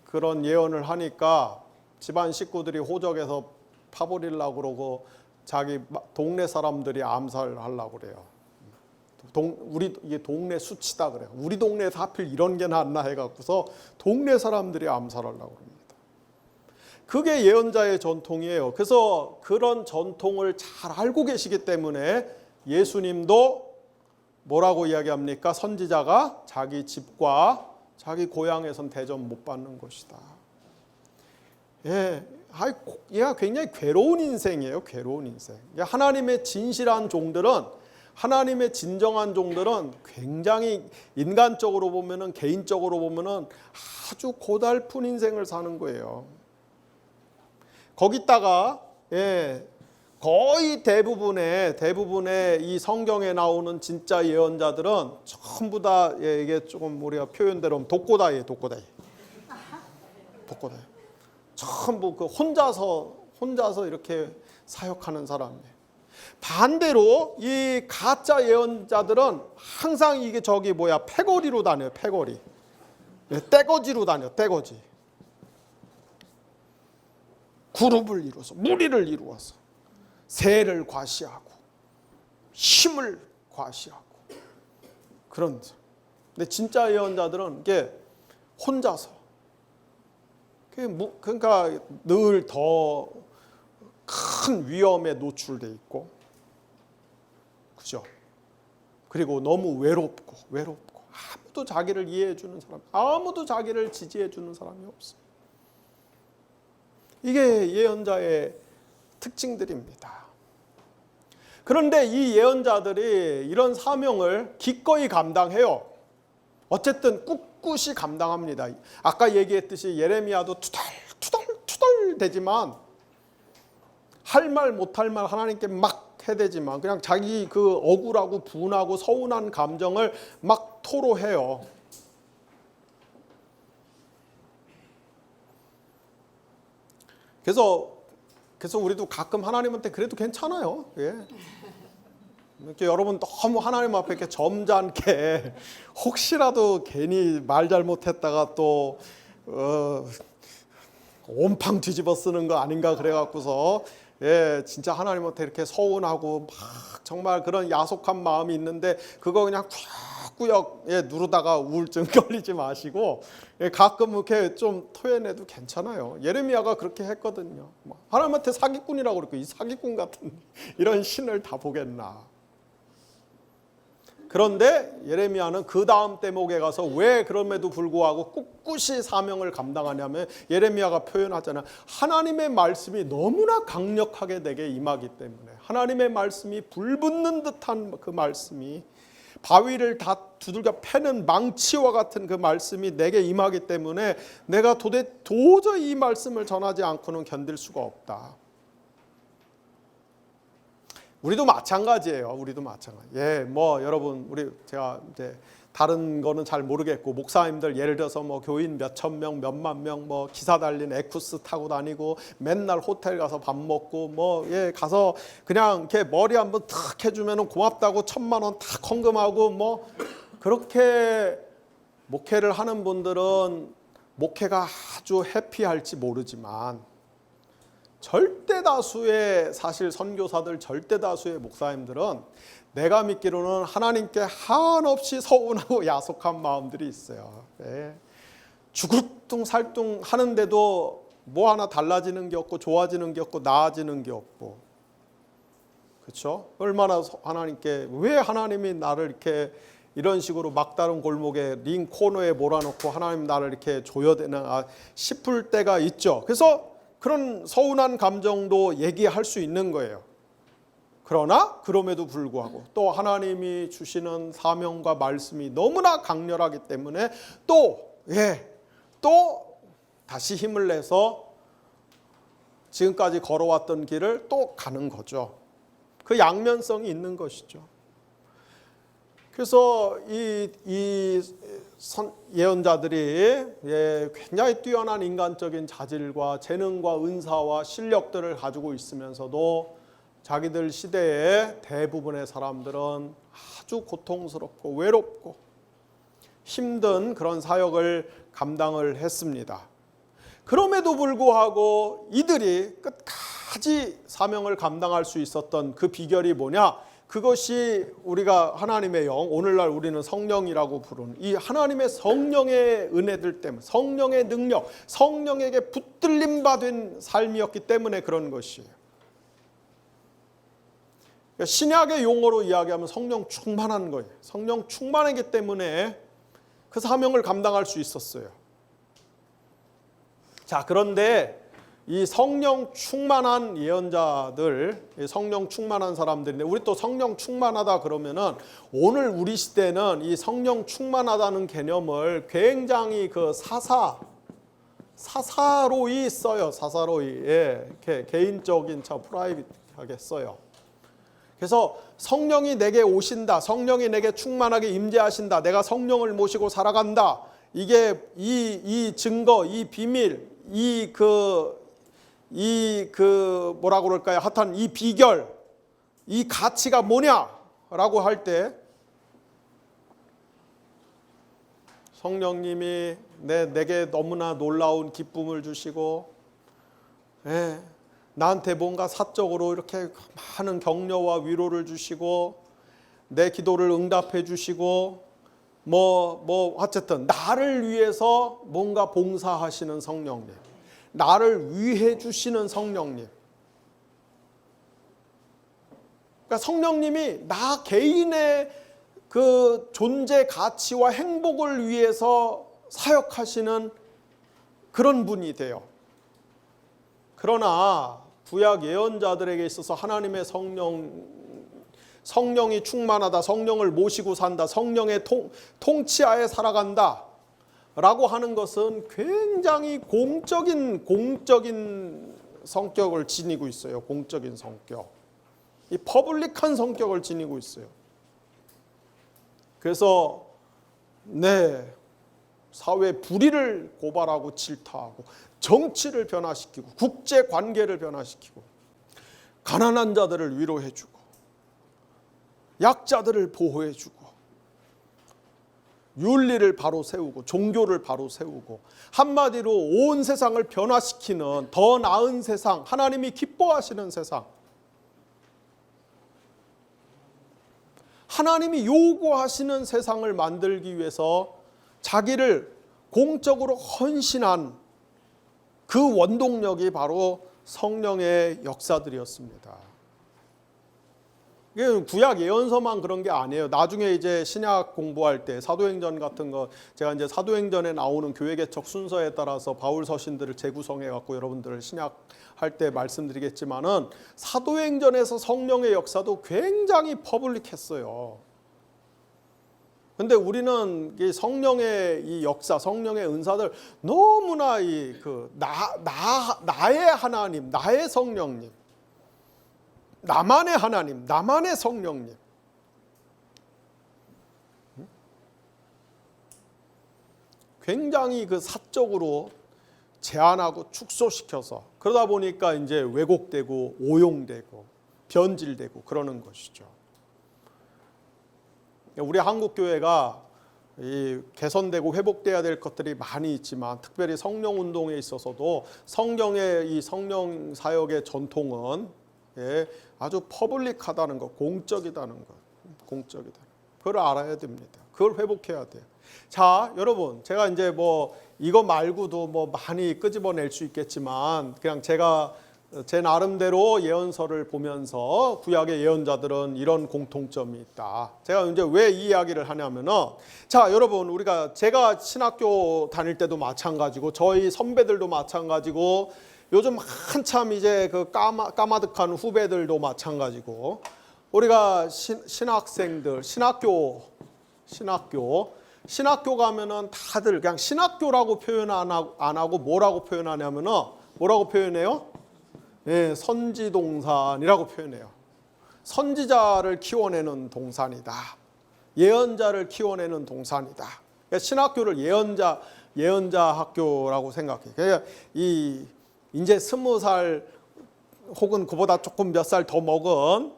그런 예언을 하니까 집안 식구들이 호적에서 파버리려고 그러고 자기 동네 사람들이 암살하려고 그래요. 우리 이게 동네 수치다 그래요. 우리 동네에서 하필 이런 게 났나 해갖고서 동네 사람들이 암살하려고 합니다. 그게 예언자의 전통이에요. 그래서 그런 전통을 잘 알고 계시기 때문에 예수님도 뭐라고 이야기합니까? 선지자가 자기 집과 자기 고향에선 대접 못 받는 것이다. 얘가 굉장히 괴로운 인생이에요. 괴로운 인생. 하나님의 진실한 종들은, 하나님의 진정한 종들은 굉장히 인간적으로 보면은, 개인적으로 보면은 아주 고달픈 인생을 사는 거예요. 거기다가 거의 대부분의 이 성경에 나오는 진짜 예언자들은 전부 다 이게 조금 우리가 표현대로 독고다이에요. 독고다이. 전부 그 혼자서 이렇게 사역하는 사람이에요. 반대로 이 가짜 예언자들은 항상 이게 패거리로 다녀요. 패거리. 떼거지로 다녀. 떼거지. 그룹을 이루어서, 무리를 이루어서 세를 과시하고 힘을 과시하고 그런. 근데 진짜 예언자들은 이게 혼자서, 그러니까 늘 더 큰 위험에 노출돼 있고, 그죠? 그리고 너무 외롭고 아무도 자기를 이해해 주는 사람, 아무도 자기를 지지해 주는 사람이 없어요. 이게 예언자의 특징들입니다. 그런데 이 예언자들이 이런 사명을 기꺼이 감당해요. 어쨌든 꿋꿋이 감당합니다. 아까 얘기했듯이 예레미야도 투덜투덜 되지만 할 말 못할 말 하나님께 막 해대지만 그냥 자기 그 억울하고 분하고 서운한 감정을 막 토로해요. 그래서 우리도 가끔 하나님한테 그래도 괜찮아요. 이렇게 여러분 너무 하나님 앞에 이렇게 점잖게 혹시라도 괜히 말 잘못했다가 또 온팡 뒤집어 쓰는 거 아닌가 그래갖고서 진짜 하나님한테 이렇게 서운하고 막 정말 그런 야속한 마음이 있는데 그거 그냥 꾸역꾸역 누르다가 우울증 걸리지 마시고 가끔 이렇게 좀 토해내도 괜찮아요. 예레미야가 그렇게 했거든요. 하나님한테 사기꾼이라고 그랬고 이 사기꾼 같은 이런 신을 다 보겠나. 그런데 예레미야는 그 다음 대목에 가서 왜 그럼에도 불구하고 꿋꿋이 사명을 감당하냐면 예레미야가 표현하잖아요. 하나님의 말씀이 너무나 강력하게 내게 임하기 때문에, 하나님의 말씀이 불붙는 듯한 그 말씀이, 바위를 다 두들겨 패는 망치와 같은 그 말씀이 내게 임하기 때문에 내가 도저히 이 말씀을 전하지 않고는 견딜 수가 없다. 우리도 마찬가지예요. 우리도 마찬가지. 여러분, 제가 이제 다른 거는 잘 모르겠고 목사님들 예를 들어서 교인 몇천 명, 몇만 명 기사 달린 에쿠스 타고 다니고 맨날 호텔 가서 밥 먹고 가서 그냥 이렇게 머리 한번 탁 해주면은 고맙다고 1,000만 원 탁 헌금하고 그렇게 목회를 하는 분들은 목회가 아주 해피할지 모르지만 절대 다수의 사실 선교사들, 절대 다수의 목사님들은 내가 믿기로는 하나님께 한없이 서운하고 야속한 마음들이 있어요. 주구뚱살뚱 하는데도 뭐 하나 달라지는 게 없고 좋아지는 게 없고 나아지는 게 없고, 그렇죠? 얼마나 하나님께, 왜 하나님이 나를 이렇게 이런 식으로 막다른 골목에 링 코너에 몰아놓고 하나님 나를 이렇게 줘야 되나 싶을 때가 있죠. 그래서 그런 서운한 감정도 얘기할 수 있는 거예요. 그러나 그럼에도 불구하고 또 하나님이 주시는 사명과 말씀이 너무나 강렬하기 때문에 또 다시 힘을 내서 지금까지 걸어왔던 길을 또 가는 거죠. 그 양면성이 있는 것이죠. 그래서 이 예언자들이 굉장히 뛰어난 인간적인 자질과 재능과 은사와 실력들을 가지고 있으면서도 자기들 시대의 대부분의 사람들은 아주 고통스럽고 외롭고 힘든 그런 사역을 감당을 했습니다. 그럼에도 불구하고 이들이 끝까지 사명을 감당할 수 있었던 그 비결이 뭐냐? 그것이 우리가 하나님의 영, 오늘날 우리는 성령이라고 부르는 이 하나님의 성령의 은혜들 때문에, 성령의 능력, 성령에게 붙들림 받은 삶이었기 때문에 그런 것이에요. 신약의 용어로 이야기하면 성령 충만한 거예요. 성령 충만하기 때문에 그 사명을 감당할 수 있었어요. 자, 그런데 이 성령 충만한 예언자들, 성령 충만한 사람들인데, 우리 또 성령 충만하다 그러면은 오늘 우리 시대는 이 성령 충만하다는 개념을 굉장히 그 사사로이 써요. 사사로이. 예, 이렇게 개인적인 프라이빗하게 써요. 그래서 성령이 내게 오신다, 성령이 내게 충만하게 임재하신다, 내가 성령을 모시고 살아간다. 이게 이 증거, 이 비밀, 뭐라고 그럴까요? 하여튼 이 비결, 이 가치가 뭐냐라고 할 때 성령님이 내게 너무나 놀라운 기쁨을 주시고, 나한테 뭔가 사적으로 이렇게 많은 격려와 위로를 주시고, 내 기도를 응답해 주시고, 어쨌든 나를 위해서 뭔가 봉사하시는 성령님, 나를 위해 주시는 성령님. 그러니까 성령님이 나 개인의 그 존재 가치와 행복을 위해서 사역하시는 그런 분이 돼요. 그러나 구약 예언자들에게 있어서 하나님의 성령이 충만하다, 성령을 모시고 산다, 성령의 통치하에 살아간다 라고 하는 것은 굉장히 공적인 성격을 지니고 있어요. 공적인 성격. 이 퍼블릭한 성격을 지니고 있어요. 그래서 사회 불의를 고발하고 질타하고, 정치를 변화시키고, 국제 관계를 변화시키고, 가난한 자들을 위로해주고, 약자들을 보호해주고, 윤리를 바로 세우고, 종교를 바로 세우고, 한마디로 온 세상을 변화시키는 더 나은 세상, 하나님이 기뻐하시는 세상, 하나님이 요구하시는 세상을 만들기 위해서 자기를 공적으로 헌신한 그 원동력이 바로 성령의 역사들이었습니다. 이게 구약 예언서만 그런 게 아니에요. 나중에 이제 신약 공부할 때 사도행전 같은 거, 제가 이제 사도행전에 나오는 교회 개척 순서에 따라서 바울 서신들을 재구성해 갖고 여러분들을 신약 할 때 말씀드리겠지만은, 사도행전에서 성령의 역사도 굉장히 퍼블릭했어요. 근데 우리는 이 성령의 이 역사, 성령의 은사들 너무나 나의 하나님, 나의 성령님, 나만의 하나님, 나만의 성령님, 굉장히 그 사적으로 제한하고 축소시켜서, 그러다 보니까 이제 왜곡되고 오용되고 변질되고 그러는 것이죠. 우리 한국 교회가 개선되고 회복돼야 될 것들이 많이 있지만, 특별히 성령 운동에 있어서도 성령의 이 성령 사역의 전통은 아주 퍼블릭하다는 것, 공적이다는 것, 공적이다. 그걸 알아야 됩니다. 그걸 회복해야 돼요. 자, 여러분, 제가 이제 이거 말고도 많이 끄집어낼 수 있겠지만, 그냥 제가 제 나름대로 예언서를 보면서 구약의 예언자들은 이런 공통점이 있다. 제가 이제 왜 이 이야기를 하냐면은, 자, 여러분, 제가 신학교 다닐 때도 마찬가지고, 저희 선배들도 마찬가지고, 요즘 한참 이제 그 까마득한 후배들도 마찬가지고, 우리가 신학생들, 신학교 가면은 다들 그냥 신학교라고 표현 안 하고 뭐라고 표현하냐면은, 뭐라고 표현해요? 선지동산이라고 표현해요. 선지자를 키워내는 동산이다. 예언자를 키워내는 동산이다. 그러니까 신학교를 예언자 학교라고 생각해요. 그러니까 이제 20살 혹은 그보다 조금 몇 살 더 먹은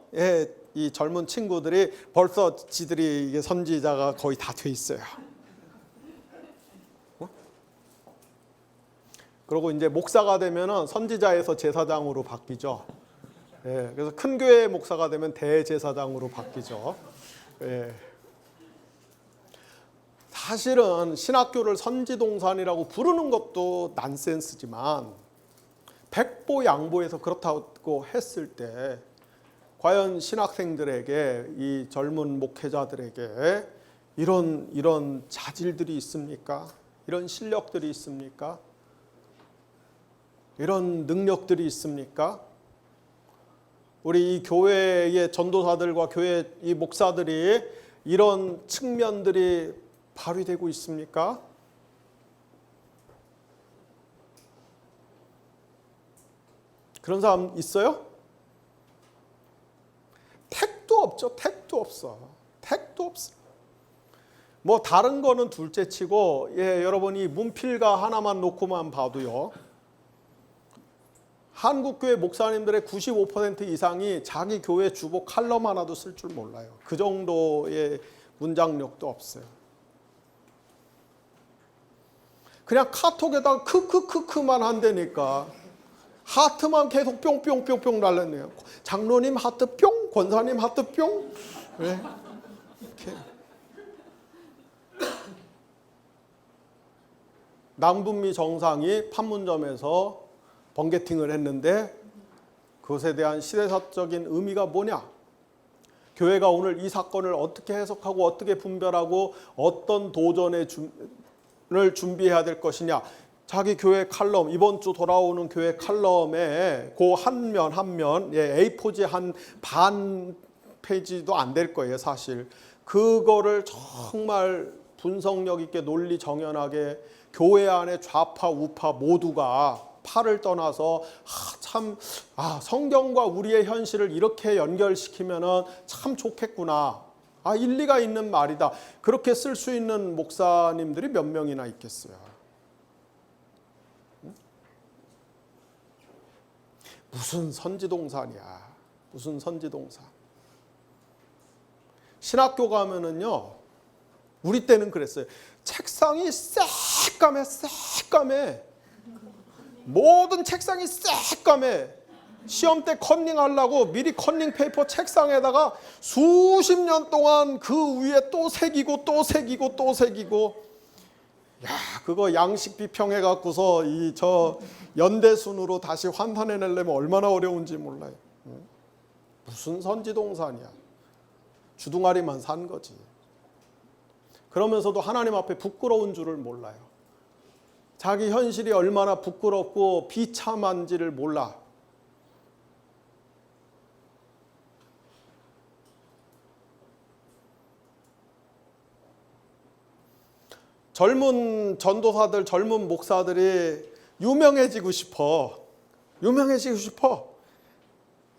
이 젊은 친구들이 벌써 지들이 이게 선지자가 거의 다 돼 있어요. 그리고 이제 목사가 되면은 선지자에서 제사장으로 바뀌죠. 예, 그래서 큰 교회 목사가 되면 대제사장으로 바뀌죠. 예. 사실은 신학교를 선지동산이라고 부르는 것도 난센스지만 백보양보해서 그렇다고 했을 때 과연 신학생들에게, 이 젊은 목회자들에게 이런 자질들이 있습니까? 이런 실력들이 있습니까? 이런 능력들이 있습니까? 우리 이 교회의 전도사들과 교회 이 목사들이 이런 측면들이 발휘되고 있습니까? 그런 사람 있어요? 택도 없죠. 택도 없어. 택도 없어. 뭐 다른 거는 둘째치고, 여러분이 문필가 하나만 놓고만 봐도요, 한국교회 목사님들의 95% 이상이 자기 교회 주보 칼럼 하나도 쓸 줄 몰라요. 그 정도의 문장력도 없어요. 그냥 카톡에다가 크크크크만 한다니까 하트만 계속 뿅뿅뿅뿅 날렸네요. 장로님 하트 뿅, 권사님 하트 뿅. 왜? 이렇게. 남북미 정상이 판문점에서 번개팅을 했는데 그것에 대한 시대사적인 의미가 뭐냐? 교회가 오늘 이 사건을 어떻게 해석하고 어떻게 분별하고 어떤 도전을 준비해야 될 것이냐? 자기 교회 칼럼, 이번 주 돌아오는 교회 칼럼에 그 한 면, A4지 한 반 페이지도 안 될 거예요, 사실. 그거를 정말 분석력 있게 논리 정연하게 교회 안에 좌파, 우파 모두가 파를 떠나서 성경과 우리의 현실을 이렇게 연결시키면은 참 좋겠구나. 일리가 있는 말이다. 그렇게 쓸 수 있는 목사님들이 몇 명이나 있겠어요. 무슨 선지동산이야. 무슨 선지동산. 신학교 가면은요, 우리 때는 그랬어요. 책상이 새까매. 모든 책상이 새까매. 시험 때 컨닝하려고 미리 컨닝 페이퍼 책상에다가 수십 년 동안 그 위에 또 새기고 야, 그거 양식 비평해 갖고서 저 연대순으로 다시 환산해 내려면 얼마나 어려운지 몰라요. 무슨 선지동산이야. 주둥아리만 산 거지. 그러면서도 하나님 앞에 부끄러운 줄을 몰라요. 자기 현실이 얼마나 부끄럽고 비참한지를 몰라. 젊은 전도사들, 젊은 목사들이 유명해지고 싶어.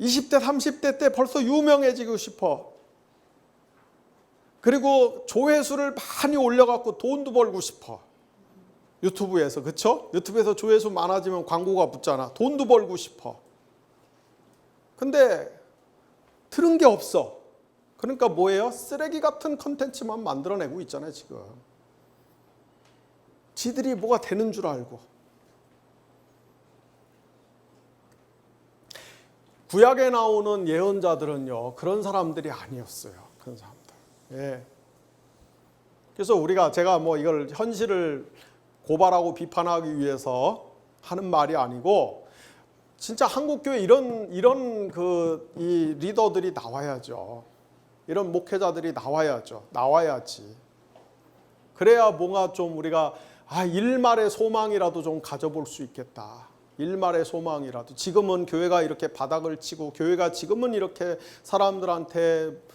20대, 30대 때 벌써 유명해지고 싶어. 그리고 조회수를 많이 올려갖고 돈도 벌고 싶어. 유튜브에서, 그쵸? 유튜브에서 조회수 많아지면 광고가 붙잖아. 돈도 벌고 싶어. 근데 들은 게 없어. 그러니까 뭐예요? 쓰레기 같은 컨텐츠만 만들어내고 있잖아요, 지금. 지들이 뭐가 되는 줄 알고. 구약에 나오는 예언자들은요, 그런 사람들이 아니었어요. 그런 사람들. 예. 그래서 제가 뭐 이걸 현실을 고발하고 비판하기 위해서 하는 말이 아니고, 진짜 한국교회 이런 이 리더들이 나와야죠. 이런 목회자들이 나와야지. 그래야 뭔가 좀 우리가 일말의 소망이라도 좀 가져볼 수 있겠다. 일말의 소망이라도. 지금은 교회가 이렇게 바닥을 치고, 교회가 지금은 이렇게 사람들한테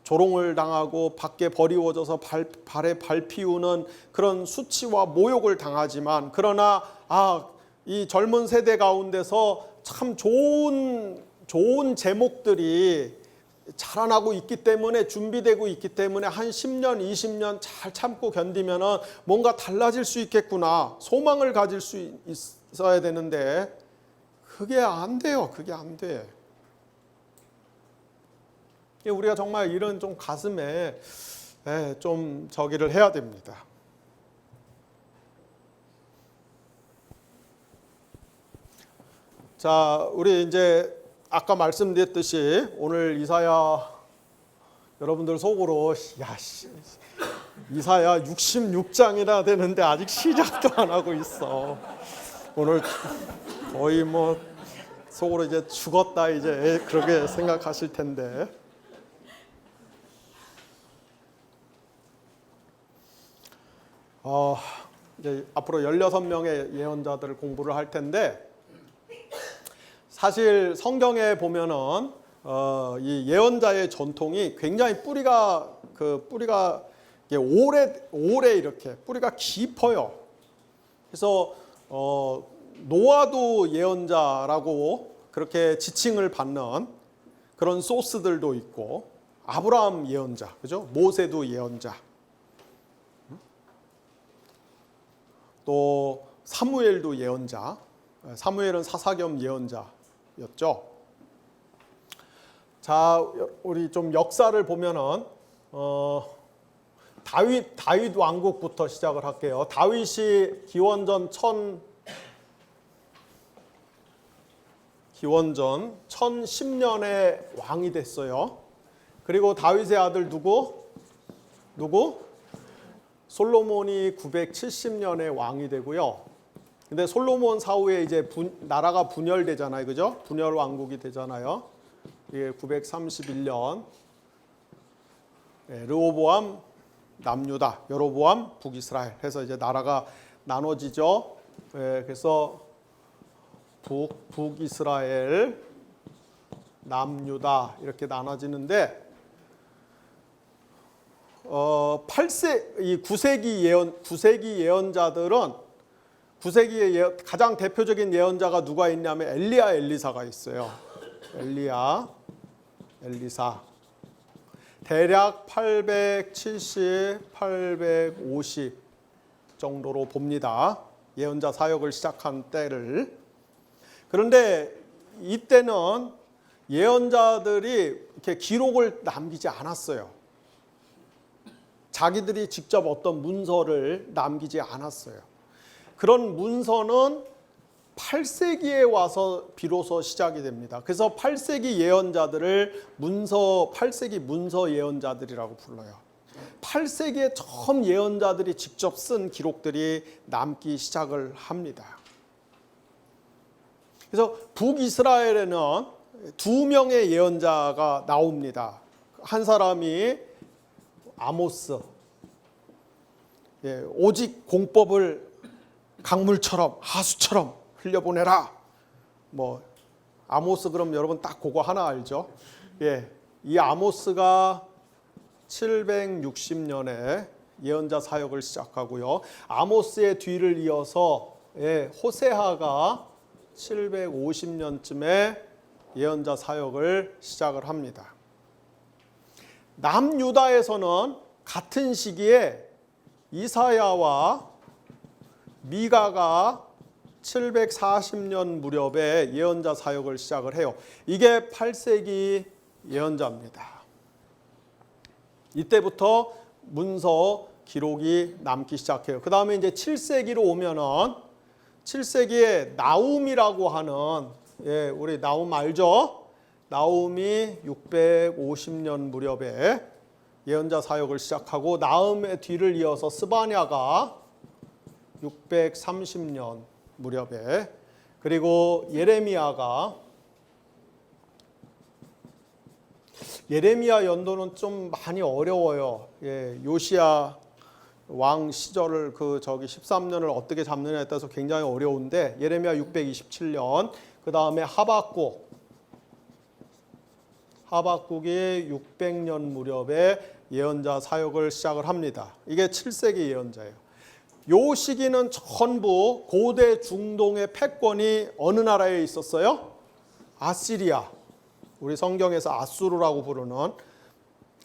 조롱을 당하고 밖에 버리워져서 발에 발 피우는 그런 수치와 모욕을 당하지만, 그러나 이 젊은 세대 가운데서 참 좋은 제목들이 자라나고 있기 때문에, 준비되고 있기 때문에 한 10년, 20년 잘 참고 견디면은 뭔가 달라질 수 있겠구나. 소망을 가질 수 있어야 되는데 그게 안 돼요. 그게 안 돼. 우리가 정말 이런 좀 가슴에 좀 저기를 해야 됩니다. 자, 우리 이제 아까 말씀드렸듯이 오늘 이사야 여러분들 속으로 이사야 66장이나 되는데 아직 시작도 안 하고 있어. 오늘 거의 뭐 속으로 이제 죽었다 이제 그렇게 생각하실 텐데. 이제 앞으로 16명의 예언자들을 공부를 할 텐데 사실 성경에 보면은 이 예언자의 전통이 굉장히 뿌리가 오래 이렇게 뿌리가 깊어요. 그래서 노아도 예언자라고 그렇게 지칭을 받는 그런 소스들도 있고 아브라함 예언자, 그죠? 모세도 예언자. 또 사무엘도 예언자. 사무엘은 사사겸 예언자였죠. 자, 우리 좀 역사를 보면은 다윗 왕국부터 시작을 할게요. 다윗이 기원전 1010년에 왕이 됐어요. 그리고 다윗의 아들 누구? 솔로몬이 970년에 왕이 되고요. 근데 솔로몬 사후에 이제 나라가 분열되잖아요. 그죠? 분열 왕국이 되잖아요. 이게 931년. 르호보암 남유다, 여로보암 북이스라엘 해서 이제 나라가 나눠지죠. 그래서 북이스라엘, 남유다 이렇게 나눠지는데 9세기 예언자들은 가장 대표적인 예언자가 누가 있냐면 엘리야, 엘리사가 있어요. 엘리야, 엘리사. 대략 870, 850 정도로 봅니다. 예언자 사역을 시작한 때를. 그런데 이때는 예언자들이 이렇게 기록을 남기지 않았어요. 자기들이 직접 어떤 문서를 남기지 않았어요. 그런 문서는 8세기에 와서 비로소 시작이 됩니다. 그래서 8세기 예언자들을 8세기 문서 예언자들이라고 불러요. 8세기에 처음 예언자들이 직접 쓴 기록들이 남기 시작을 합니다. 그래서 북이스라엘에는 2명의 예언자가 나옵니다. 한 사람이 아모스, 오직 공법을 강물처럼 하수처럼 흘려보내라. 뭐 아모스 그럼 여러분 딱 그거 하나 알죠? 이 아모스가 760년에 예언자 사역을 시작하고요. 아모스의 뒤를 이어서 호세아가 750년쯤에 예언자 사역을 시작을 합니다. 남유다에서는 같은 시기에 이사야와 미가가 740년 무렵에 예언자 사역을 시작을 해요. 이게 8세기 예언자입니다. 이때부터 문서 기록이 남기 시작해요. 그 다음에 이제 7세기로 오면은 7세기에 나움이라고 하는 우리 나움 알죠? 나움이 650년 무렵에 예언자 사역을 시작하고 나움의 뒤를 이어서 스바냐가 630년 무렵에 그리고 예레미야 연도는 좀 많이 어려워요. 요시야 왕 시절을 13년을 어떻게 잡느냐에 따라서 굉장히 어려운데 예레미야 627년 그 다음에 하박국이 600년 무렵에 예언자 사역을 시작을 합니다. 이게 7세기 예언자예요. 요 시기는 전부 고대 중동의 패권이 어느 나라에 있었어요? 아시리아. 우리 성경에서 아수르라고 부르는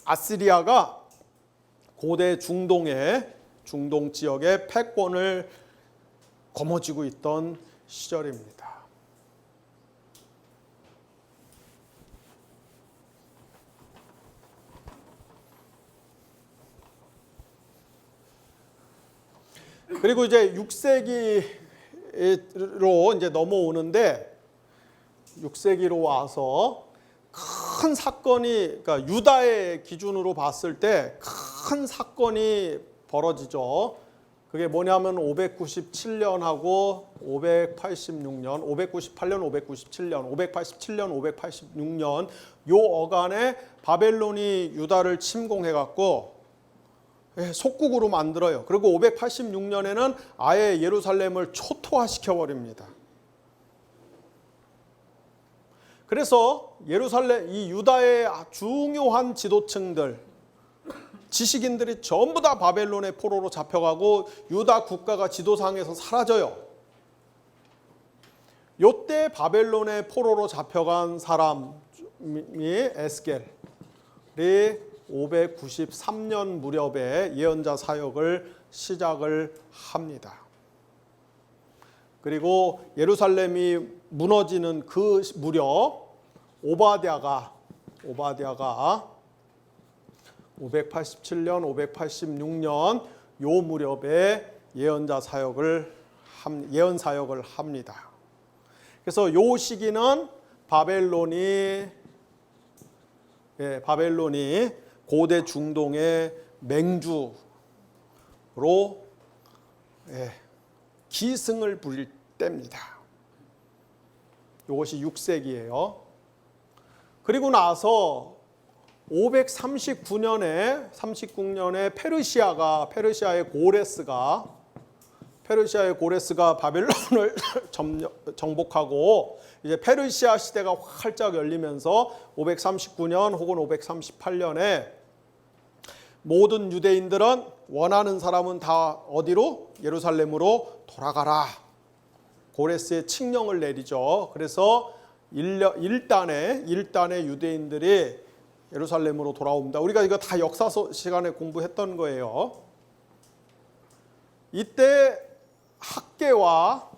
아시리아가 고대 중동 지역의 패권을 거머쥐고 있던 시절입니다. 그리고 이제 6세기로 이제 넘어오는데 6세기로 와서 큰 사건이, 그러니까 유다의 기준으로 봤을 때 큰 사건이 벌어지죠. 그게 뭐냐면 597년하고 586년, 598년, 597년, 587년, 586년 요 어간에 바벨론이 유다를 침공해갖고 속국으로 만들어요. 그리고 586년에는 아예 예루살렘을 초토화시켜버립니다. 그래서 예루살렘, 이 유다의 중요한 지도층들, 지식인들이 전부 다 바벨론의 포로로 잡혀가고 유다 국가가 지도상에서 사라져요. 요때 바벨론의 포로로 잡혀간 사람이 에스겔이 593년 무렵에 예언자 사역을 시작을 합니다. 그리고 예루살렘이 무너지는 그 무렵 오바댜가 587년, 586년 요 무렵에 예언 사역을 합니다. 그래서 요 시기는 바벨론이 고대 중동의 맹주로 기승을 부릴 때입니다. 이것이 6세기예요. 그리고 나서 539년에 페르시아의 고레스가 바벨론을 정복하고 이제 페르시아 시대가 활짝 열리면서 539년 혹은 538년에 모든 유대인들은 원하는 사람은 다 어디로? 예루살렘으로 돌아가라. 고레스의 칙령을 내리죠. 그래서 일단의 유대인들이 예루살렘으로 돌아옵니다. 우리가 이거 다 역사 시간에 공부했던 거예요. 이때 학개와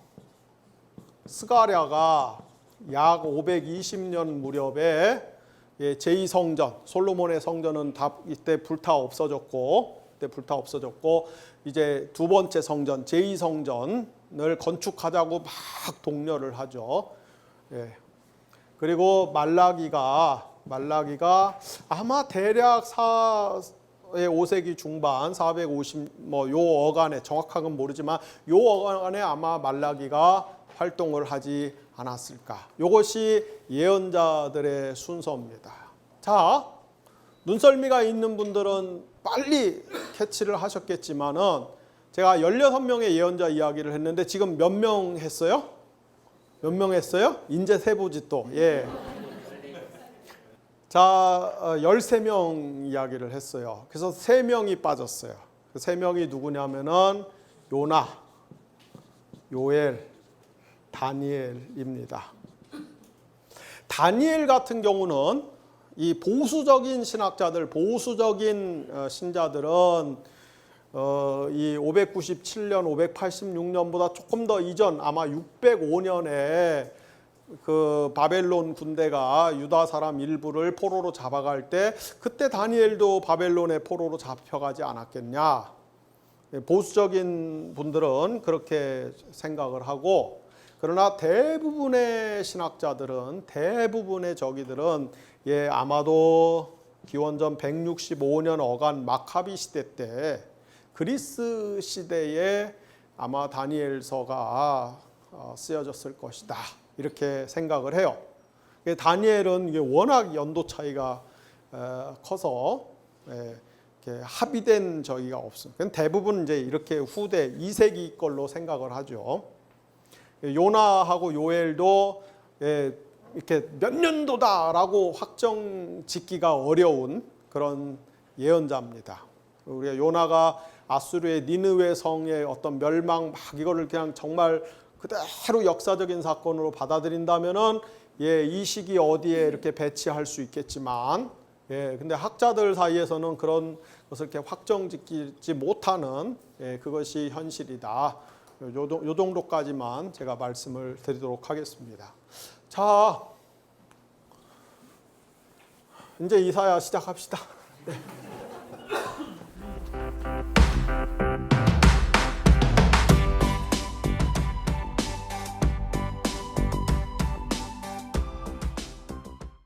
스가랴가 약 520년 무렵에 제2성전, 솔로몬의 성전은 다 이때 불타 없어졌고 이제 두 번째 성전, 제2성전을 건축하자고 막 독려를 하죠. 그리고 말라기가 아마 대략 5세기 중반 450 요 어간에, 정확하게는 모르지만 요 어간에 아마 말라기가 활동을 하지 않았을까. 이것이 예언자들의 순서입니다. 자, 눈썰미가 있는 분들은 빨리 캐치를 하셨겠지만은 제가 16명의 예언자 이야기를 했는데 지금 몇 명 했어요? 몇 명 했어요? 인제 세보지 또. 예. 자, 13명 이야기를 했어요. 그래서 3명이 빠졌어요. 그 3명이 누구냐면은 요나, 요엘, 다니엘입니다. 다니엘 같은 경우는 이 보수적인 신학자들, 보수적인 신자들은 이 597년, 586년보다 조금 더 이전, 아마 605년에 그 바벨론 군대가 유다 사람 일부를 포로로 잡아갈 때 그때 다니엘도 바벨론의 포로로 잡혀가지 않았겠냐. 보수적인 분들은 그렇게 생각을 하고, 그러나 대부분의 신학자들은, 대부분의 저기들은 아마도 기원전 165년 어간 마카비 시대 때 그리스 시대에 아마 다니엘서가 쓰여졌을 것이다. 이렇게 생각을 해요. 다니엘은 이게 워낙 연도 차이가 커서 이렇게 합의된 저기가 없습니다. 대부분 이제 이렇게 후대 2세기 걸로 생각을 하죠. 요나하고 요엘도 이렇게 몇 년도다라고 확정 짓기가 어려운 그런 예언자입니다. 우리가 요나가 아수르의 니느웨 성의 어떤 멸망 막 이거를 그냥 정말 그대로 역사적인 사건으로 받아들인다면은 이 시기 어디에 이렇게 배치할 수 있겠지만, 근데 학자들 사이에서는 그런 것을 이렇게 확정짓지 못하는 그것이 현실이다. 요 정도까지만 제가 말씀을 드리도록 하겠습니다. 자, 이제 이사야 시작합시다. 네.